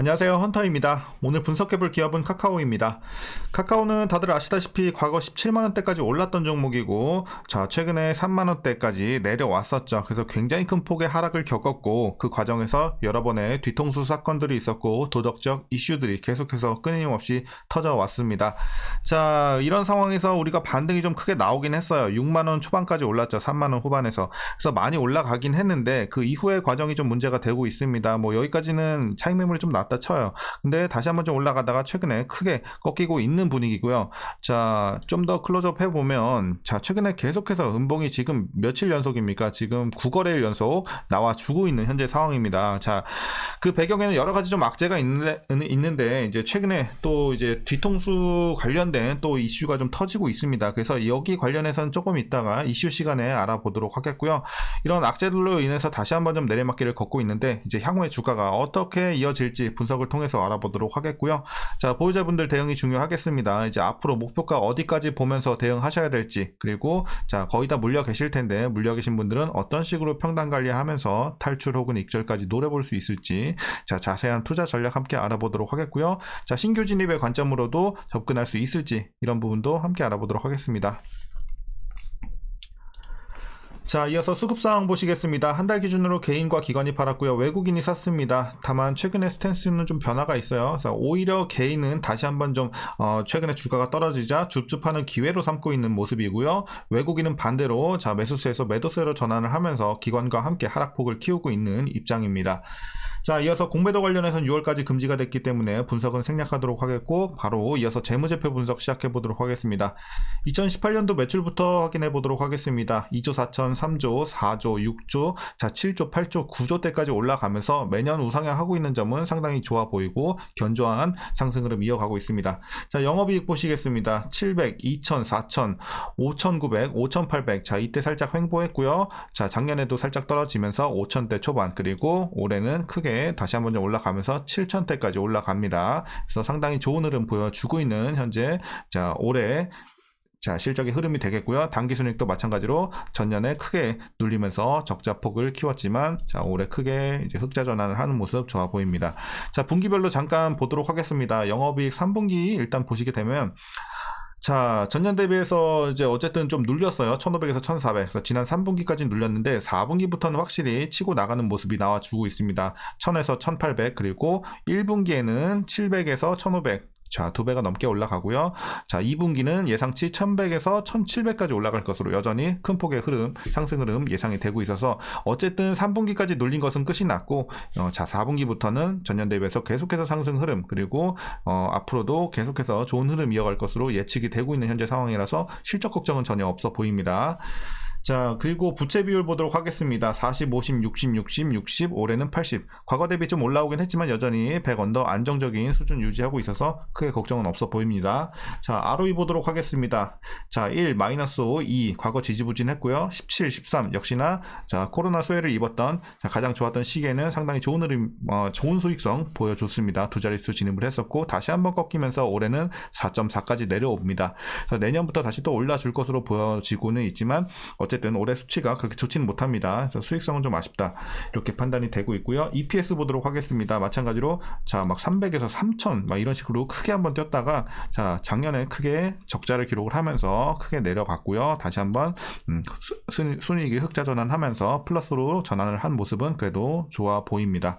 안녕하세요, 헌터입니다. 오늘 분석해볼 기업은 카카오입니다. 카카오는 다들 아시다시피 과거 17만원대까지 올랐던 종목이고, 자, 최근에 3만원대까지 내려왔었죠. 그래서 굉장히 큰 폭의 하락을 겪었고, 그 과정에서 여러 번의 뒤통수 사건들이 있었고, 도덕적 이슈들이 계속해서 끊임없이 터져왔습니다. 자, 이런 상황에서 우리가 반등이 좀 크게 나오긴 했어요. 6만원 초반까지 올랐죠. 3만원 후반에서. 그래서 많이 올라가긴 했는데, 그 이후의 과정이 좀 문제가 되고 있습니다. 뭐 여기까지는 차익 매물이 좀 났다 쳐요. 근데 다시 한번 좀 올라가다가 최근에 크게 꺾이고 있는 분위기고요. 자, 좀 더 클로즈업 해보면, 자, 최근에 계속해서 은봉이 지금 며칠 연속입니까? 지금 9거래일 연속 나와주고 있는 현재 상황입니다. 자, 그 배경에는 여러 가지 좀 악재가 있는데 이제 최근에 또 이제 뒤통수 관련된 또 이슈가 좀 터지고 있습니다. 그래서 여기 관련해서는 조금 있다가 이슈 시간에 알아보도록 하겠고요. 이런 악재들로 인해서 다시 한번 좀 내리막길을 걷고 있는데, 이제 향후의 주가가 어떻게 이어질지 분석을 통해서 알아보도록 하겠고요. 자, 보유자분들 대응이 중요하겠습니다. 이제 앞으로 목표가 어디까지 보면서 대응하셔야 될지, 그리고 자, 거의 다 물려 계실 텐데 물려 계신 분들은 어떤 식으로 평단 관리하면서 탈출 혹은 익절까지 노려볼 수 있을지, 자, 자세한 투자 전략 함께 알아보도록 하겠고요. 자, 신규 진입의 관점으로도 접근할 수 있을지, 이런 부분도 함께 알아보도록 하겠습니다. 자, 이어서 수급상황 보시겠습니다. 한 달 기준으로 개인과 기관이 팔았고요. 외국인이 샀습니다. 다만 최근에 스탠스는 좀 변화가 있어요. 그래서 오히려 개인은 다시 한번 좀 최근에 주가가 떨어지자 줍줍하는 기회로 삼고 있는 모습이고요. 외국인은 반대로 자, 매수세에서 매도세로 전환을 하면서 기관과 함께 하락폭을 키우고 있는 입장입니다. 자, 이어서 공매도 관련해서는 6월까지 금지가 됐기 때문에 분석은 생략하도록 하겠고, 바로 이어서 재무제표 분석 시작해보도록 하겠습니다. 2018년도 매출부터 확인해보도록 하겠습니다. 2조 4천, 3조, 4조, 6조, 자, 7조, 8조, 9조 대까지 올라가면서 매년 우상향하고 있는 점은 상당히 좋아 보이고 견조한 상승 흐름 이어가고 있습니다. 자, 영업이익 보시겠습니다. 700, 2000, 4000, 5900, 5800, 자, 이때 살짝 횡보했고요. 자, 작년에도 살짝 떨어지면서 5000대 초반, 그리고 올해는 크게 다시 한번 올라가면서 7000대까지 올라갑니다. 그래서 상당히 좋은 흐름 보여주고 있는 현재, 자, 올해 자, 실적의 흐름이 되겠고요. 당기순이익도 마찬가지로 전년에 크게 눌리면서 적자폭을 키웠지만, 자, 올해 크게 이제 흑자 전환을 하는 모습 좋아 보입니다. 자, 분기별로 잠깐 보도록 하겠습니다. 영업이익 3분기 일단 보시게 되면, 자, 전년 대비해서 이제 어쨌든 좀 눌렸어요. 1500에서 1400. 그래서 지난 3분기까지 눌렸는데 4분기부터는 확실히 치고 나가는 모습이 나와주고 있습니다. 1000에서 1800, 그리고 1분기에는 700에서 1500. 자, 2배가 넘게 올라가고요. 자, 2분기는 예상치 1100에서 1700까지 올라갈 것으로 여전히 큰 폭의 흐름, 상승 흐름 예상이 되고 있어서 어쨌든 3분기까지 눌린 것은 끝이 났고, 자, 4분기부터는 전년 대비해서 계속해서 상승 흐름, 그리고 앞으로도 계속해서 좋은 흐름 이어갈 것으로 예측이 되고 있는 현재 상황이라서 실적 걱정은 전혀 없어 보입니다. 자, 그리고 부채 비율 보도록 하겠습니다. 40, 50, 60, 60, 60, 올해는 80. 과거 대비 좀 올라오긴 했지만 여전히 100 언더 안정적인 수준 유지하고 있어서 크게 걱정은 없어 보입니다. 자, ROE 보도록 하겠습니다. 자, 1, -5, 2, 과거 지지부진했고요. 17, 13, 역시나 자, 코로나 수혜를 입었던 가장 좋았던 시기에는 상당히 좋은 흐름, 좋은 수익성 보여줬습니다. 두 자릿수 진입을 했었고, 다시 한번 꺾이면서 올해는 4.4까지 내려옵니다. 그래서 내년부터 다시 또 올라줄 것으로 보여지고는 있지만, 어쨌든 올해 수치가 그렇게 좋지는 못합니다. 그래서 수익성은 좀 아쉽다, 이렇게 판단이 되고 있고요. EPS 보도록 하겠습니다. 마찬가지로 자, 막 300에서 3000 막 이런 식으로 크게 한번 뛰었다가, 자, 작년에 크게 적자를 기록을 하면서 크게 내려갔고요. 다시 한번 순이익이 흑자 전환하면서 플러스로 전환을 한 모습은 그래도 좋아 보입니다.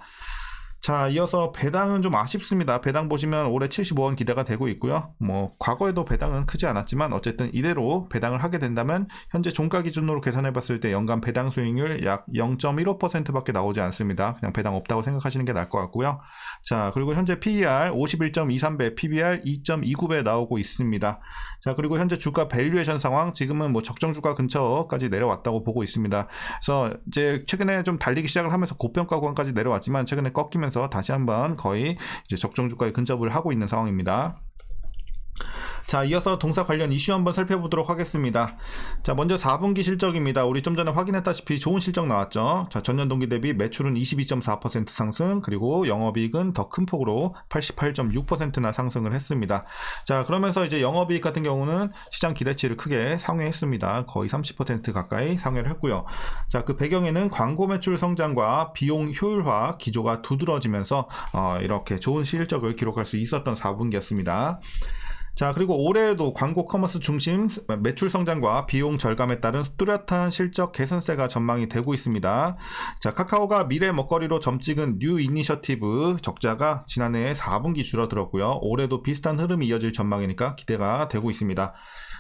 자, 이어서 배당은 좀 아쉽습니다. 배당 보시면 올해 75원 기대가 되고 있고요. 뭐 과거에도 배당은 크지 않았지만 어쨌든 이대로 배당을 하게 된다면 현재 종가 기준으로 계산해 봤을 때 연간 배당 수익률 약 0.15%밖에 나오지 않습니다. 그냥 배당 없다고 생각하시는 게 나을 것 같고요. 자, 그리고 현재 PER 51.23배, PBR 2.29배 나오고 있습니다. 자, 그리고 현재 주가 밸류에이션 상황, 지금은 뭐 적정 주가 근처까지 내려왔다고 보고 있습니다. 그래서 이제 최근에 좀 달리기 시작을 하면서 고평가 구간까지 내려왔지만 최근에 꺾이면서 다시 한번 거의 이제 적정 주가에 근접을 하고 있는 상황입니다. 자, 이어서 동사 관련 이슈 한번 살펴보도록 하겠습니다. 자, 먼저 4분기 실적입니다. 우리 좀 전에 확인했다시피 좋은 실적 나왔죠. 자, 전년 동기 대비 매출은 22.4% 상승, 그리고 영업이익은 더 큰 폭으로 88.6%나 상승을 했습니다. 자, 그러면서 이제 영업이익 같은 경우는 시장 기대치를 크게 상회했습니다. 거의 30% 가까이 상회를 했고요. 자, 그 배경에는 광고 매출 성장과 비용 효율화 기조가 두드러지면서 이렇게 좋은 실적을 기록할 수 있었던 4분기였습니다. 자, 그리고 올해에도 광고 커머스 중심 매출 성장과 비용 절감에 따른 뚜렷한 실적 개선세가 전망이 되고 있습니다. 자, 카카오가 미래 먹거리로 점 찍은 뉴 이니셔티브 적자가 지난해 4분기 줄어들었고요. 올해도 비슷한 흐름이 이어질 전망이니까 기대가 되고 있습니다.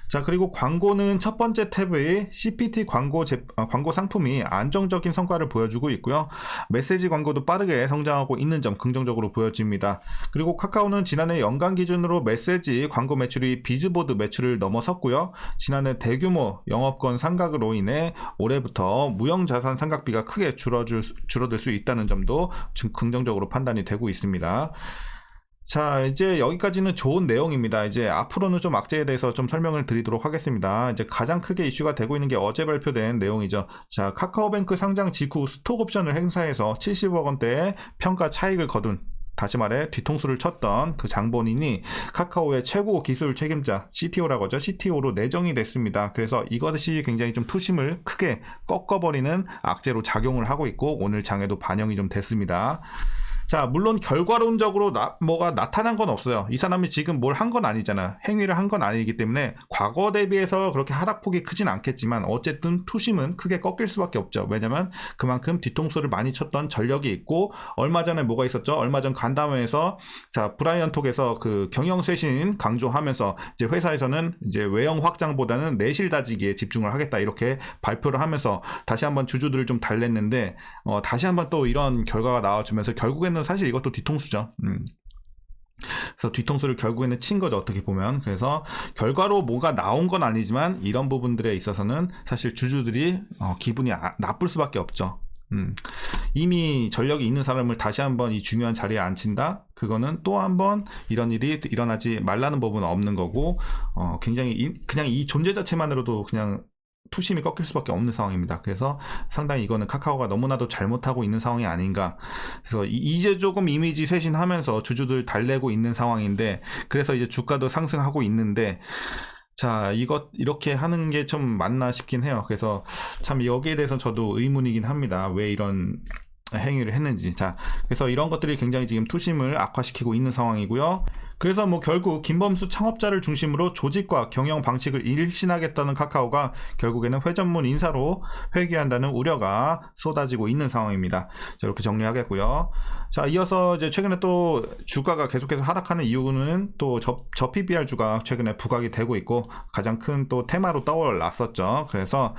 자, 그리고 광고는 첫 번째 탭의 CPT 광고 상품이 안정적인 성과를 보여주고 있고요. 메시지 광고도 빠르게 성장하고 있는 점 긍정적으로 보여집니다. 그리고 카카오는 지난해 연간 기준으로 메시지 광고 매출이 비즈보드 매출을 넘어섰고요. 지난해 대규모 영업권 상각으로 인해 올해부터 무형자산 상각비가 크게 줄어들 수 있다는 점도 긍정적으로 판단이 되고 있습니다. 자, 이제 여기까지는 좋은 내용입니다. 이제 앞으로는 좀 악재에 대해서 좀 설명을 드리도록 하겠습니다. 이제 가장 크게 이슈가 되고 있는 게 어제 발표된 내용이죠. 자, 카카오뱅크 상장 직후 스톡 옵션을 행사해서 70억 원대의 평가 차익을 거둔, 다시 말해 뒤통수를 쳤던 그 장본인이 카카오의 최고 기술 책임자 CTO라고 하죠. CTO로 내정이 됐습니다. 그래서 이것이 굉장히 좀 투심을 크게 꺾어버리는 악재로 작용을 하고 있고 오늘 장에도 반영이 좀 됐습니다. 자, 물론 결과론적으로 뭐가 나타난 건 없어요. 이 사람이 지금 뭘 한 건 아니잖아. 행위를 한 건 아니기 때문에 과거 대비해서 그렇게 하락폭이 크진 않겠지만 어쨌든 투심은 크게 꺾일 수밖에 없죠. 왜냐면 그만큼 뒤통수를 많이 쳤던 전력이 있고, 얼마 전에 뭐가 있었죠? 얼마 전 간담회에서 자, 브라이언 톡에서 그 경영쇄신 강조하면서 이제 회사에서는 이제 외형 확장보다는 내실 다지기에 집중을 하겠다 이렇게 발표를 하면서 다시 한번 주주들을 좀 달랬는데 다시 한번 또 이런 결과가 나와주면서 결국에는 사실 이것도 뒤통수죠. 그래서 뒤통수를 결국에는 친 거죠, 어떻게 보면. 그래서 결과로 뭐가 나온 건 아니지만 이런 부분들에 있어서는 사실 주주들이 기분이 나쁠 수밖에 없죠. 이미 전력이 있는 사람을 다시 한번 이 중요한 자리에 앉힌다? 그거는 또 한번 이런 일이 일어나지 말라는 법은 없는 거고, 굉장히 그냥 이 존재 자체만으로도 그냥 투심이 꺾일 수밖에 없는 상황입니다. 그래서 상당히 이거는 카카오가 너무나도 잘못하고 있는 상황이 아닌가. 그래서 이제 조금 이미지 쇄신하면서 주주들 달래고 있는 상황인데, 그래서 이제 주가도 상승하고 있는데, 자, 이렇게 하는 게 좀 맞나 싶긴 해요. 그래서 참 여기에 대해서 저도 의문이긴 합니다. 왜 이런 행위를 했는지. 자, 그래서 이런 것들이 굉장히 지금 투심을 악화시키고 있는 상황이고요. 그래서 뭐 결국 김범수 창업자를 중심으로 조직과 경영 방식을 일신하겠다는 카카오가 결국에는 회전문 인사로 회귀한다는 우려가 쏟아지고 있는 상황입니다. 자, 이렇게 정리하겠고요. 자, 이어서 이제 최근에 또 주가가 계속해서 하락하는 이유는 또 저 PBR주가 최근에 부각이 되고 있고 가장 큰 또 테마로 떠올랐었죠. 그래서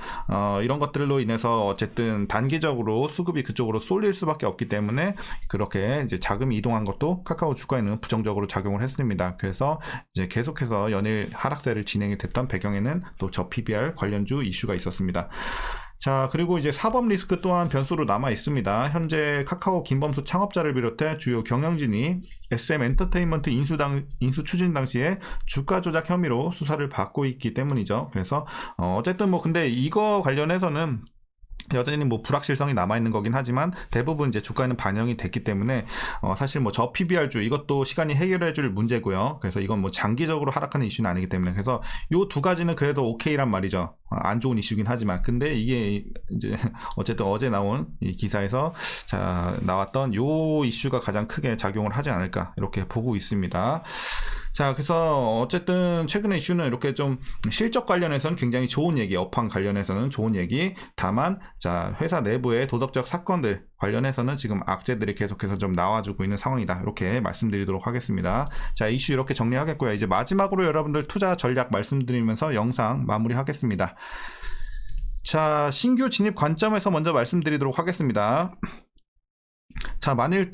이런 것들로 인해서 어쨌든 단기적으로 수급이 그쪽으로 쏠릴 수밖에 없기 때문에 그렇게 이제 자금이 이동한 것도 카카오 주가에는 부정적으로 작용을 했습니다. 그래서 이제 계속해서 연일 하락세를 진행이 됐던 배경에는 또 저 PBR 관련주 이슈가 있었습니다. 자, 그리고 이제 사법 리스크 또한 변수로 남아 있습니다. 현재 카카오 김범수 창업자를 비롯해 주요 경영진이 SM 엔터테인먼트 인수 추진 당시에 주가 조작 혐의로 수사를 받고 있기 때문이죠. 그래서 어쨌든 뭐 근데 이거 관련해서는 여전히 뭐 불확실성이 남아있는 거긴 하지만 대부분 이제 주가에는 반영이 됐기 때문에 사실 뭐 저 PBR주 이것도 시간이 해결해줄 문제고요. 그래서 이건 뭐 장기적으로 하락하는 이슈는 아니기 때문에 그래서 요 두 가지는 그래도 오케이란 말이죠. 안 좋은 이슈긴 하지만 근데 이게 이제 어쨌든 어제 나온 이 기사에서 자 나왔던 요 이슈가 가장 크게 작용을 하지 않을까 이렇게 보고 있습니다. 자, 그래서 어쨌든 최근의 이슈는 이렇게 좀 실적 관련해서는 굉장히 좋은 얘기, 업황 관련해서는 좋은 얘기. 다만 자 회사 내부의 도덕적 사건들 관련해서는 지금 악재들이 계속해서 좀 나와주고 있는 상황이다. 이렇게 말씀드리도록 하겠습니다. 자, 이슈 이렇게 정리하겠고요. 이제 마지막으로 여러분들 투자 전략 말씀드리면서 영상 마무리하겠습니다. 자, 신규 진입 관점에서 먼저 말씀드리도록 하겠습니다. 자, 만일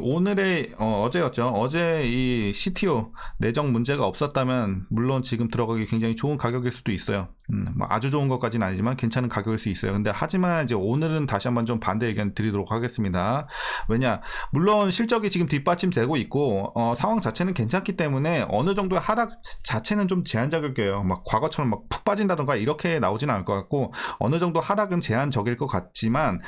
오늘의 어제였죠. 어제 이 CTO 내정 문제가 없었다면 물론 지금 들어가기 굉장히 좋은 가격일 수도 있어요. 뭐 아주 좋은 것까지는 아니지만 괜찮은 가격일 수 있어요. 근데 하지만 이제 오늘은 다시 한번 좀 반대 의견 드리도록 하겠습니다. 왜냐, 물론 실적이 지금 뒷받침되고 있고 상황 자체는 괜찮기 때문에 어느 정도의 하락 자체는 좀 제한적이에요. 막 과거처럼 막 푹 빠진다던가 이렇게 나오지는 않을 것 같고, 어느 정도 하락은 제한적일 것 같지만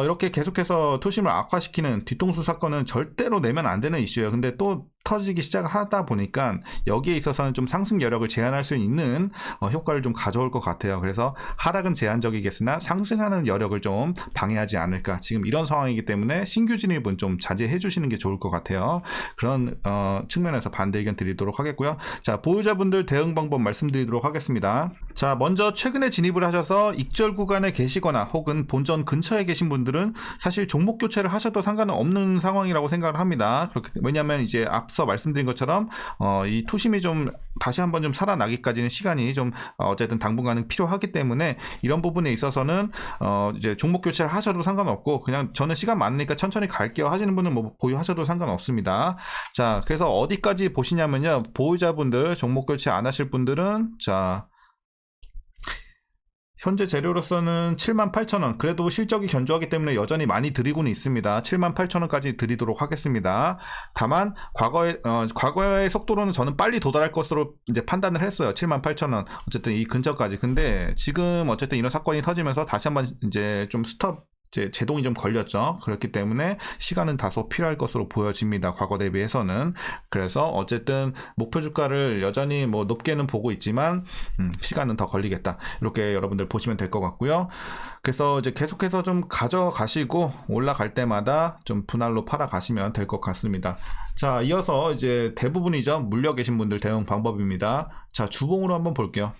이렇게 계속해서 투심을 악화시키는 뒤통수 사건은 절대로 내면 안 되는 이슈예요. 근데 또 터지기 시작을 하다 보니까 여기에 있어서는 좀 상승 여력을 제한할 수 있는 효과를 좀 가져올 것 같아요. 그래서 하락은 제한적이겠으나 상승하는 여력을 좀 방해하지 않을까, 지금 이런 상황이기 때문에 신규 진입은 좀 자제해 주시는 게 좋을 것 같아요. 그런 측면에서 반대 의견 드리도록 하겠고요. 자, 보유자분들 대응 방법 말씀드리도록 하겠습니다. 자, 먼저 최근에 진입을 하셔서 익절 구간에 계시거나 혹은 본전 근처에 계신 분들은 사실 종목 교체를 하셔도 상관은 없는 상황이라고 생각을 합니다. 왜냐하면 이제 앞서 말씀드린 것처럼 이 투심이 좀 다시 한번 좀 살아나기까지는 시간이 좀 어쨌든 당분간은 필요하기 때문에 이런 부분에 있어서는 이제 종목 교체를 하셔도 상관없고, 그냥 저는 시간 많으니까 천천히 갈게요 하시는 분은 뭐 보유하셔도 상관없습니다. 자, 그래서 어디까지 보시냐면요, 보유자분들 종목 교체 안 하실 분들은 자, 현재 재료로서는 78,000원, 그래도 실적이 견조하기 때문에 여전히 많이 드리고는 있습니다. 78,000원까지 드리도록 하겠습니다. 다만 과거의 속도로는 저는 빨리 도달할 것으로 이제 판단을 했어요. 78,000원 어쨌든 이 근처까지. 근데 지금 어쨌든 이런 사건이 터지면서 다시 한번 이제 좀 스톱 제동이 좀 걸렸죠. 그렇기 때문에 시간은 다소 필요할 것으로 보여집니다. 과거 대비해서는. 그래서 어쨌든 목표 주가를 여전히 뭐 높게는 보고 있지만 시간은 더 걸리겠다, 이렇게 여러분들 보시면 될 것 같고요. 그래서 이제 계속해서 좀 가져가시고 올라갈 때마다 좀 분할로 팔아 가시면 될 것 같습니다. 자, 이어서 이제 대부분이죠, 물려 계신 분들 대응 방법입니다. 자, 주봉으로 한번 볼게요.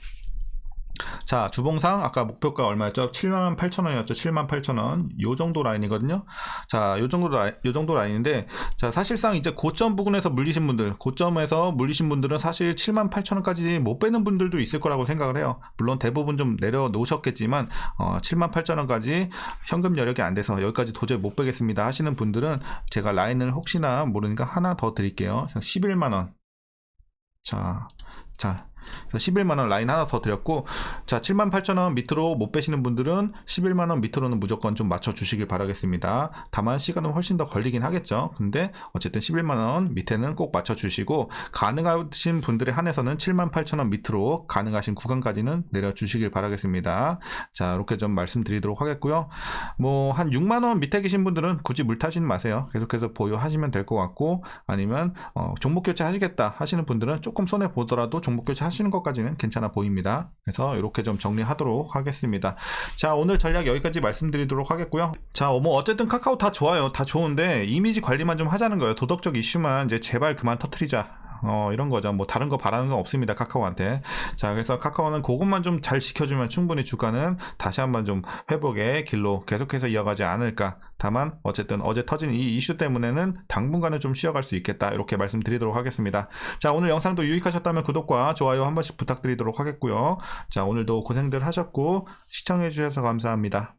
자, 주봉상 아까 목표가 얼마였죠? 78,000원이었죠. 78,000원. 요 정도 라인이거든요. 자, 요 정도 라인인데, 자, 사실상 이제 고점 부근에서 물리신 분들, 고점에서 물리신 분들은 사실 78,000원까지 못 빼는 분들도 있을 거라고 생각을 해요. 물론 대부분 좀 내려놓으셨겠지만 78,000원까지 현금 여력이 안 돼서 여기까지 도저히 못 빼겠습니다 하시는 분들은 제가 라인을 혹시나 모르니까 하나 더 드릴게요. 11만원. 자, 11만원 라인 하나 더 드렸고, 자, 78,000원 밑으로 못 빼시는 분들은 11만원 밑으로는 무조건 좀 맞춰 주시길 바라겠습니다. 다만 시간은 훨씬 더 걸리긴 하겠죠. 근데 어쨌든 11만원 밑에는 꼭 맞춰 주시고, 가능하신 분들에 한해서는 78,000원 밑으로 가능하신 구간까지는 내려 주시길 바라겠습니다. 자, 이렇게 좀 말씀드리도록 하겠고요. 뭐 한 6만원 밑에 계신 분들은 굳이 물 타시는 마세요. 계속해서 보유하시면 될 것 같고, 아니면 종목 교체 하시겠다 하시는 분들은 조금 손해 보더라도 종목 교체 하시는 것까지는 괜찮아 보입니다. 그래서 이렇게 좀 정리하도록 하겠습니다. 자, 오늘 전략 여기까지 말씀드리도록 하겠고요. 자, 뭐 어쨌든 카카오 다 좋아요. 다 좋은데 이미지 관리만 좀 하자는 거예요. 도덕적 이슈만 이제 제발 그만 터트리자. 이런 거죠. 뭐 다른 거 바라는 건 없습니다, 카카오한테. 자, 그래서 카카오는 그것만 좀 잘 지켜주면 충분히 주가는 다시 한번 좀 회복의 길로 계속해서 이어가지 않을까. 다만 어쨌든 어제 터진 이 이슈 때문에는 당분간은 좀 쉬어갈 수 있겠다, 이렇게 말씀드리도록 하겠습니다. 자, 오늘 영상도 유익하셨다면 구독과 좋아요 한 번씩 부탁드리도록 하겠고요. 자, 오늘도 고생들 하셨고 시청해 주셔서 감사합니다.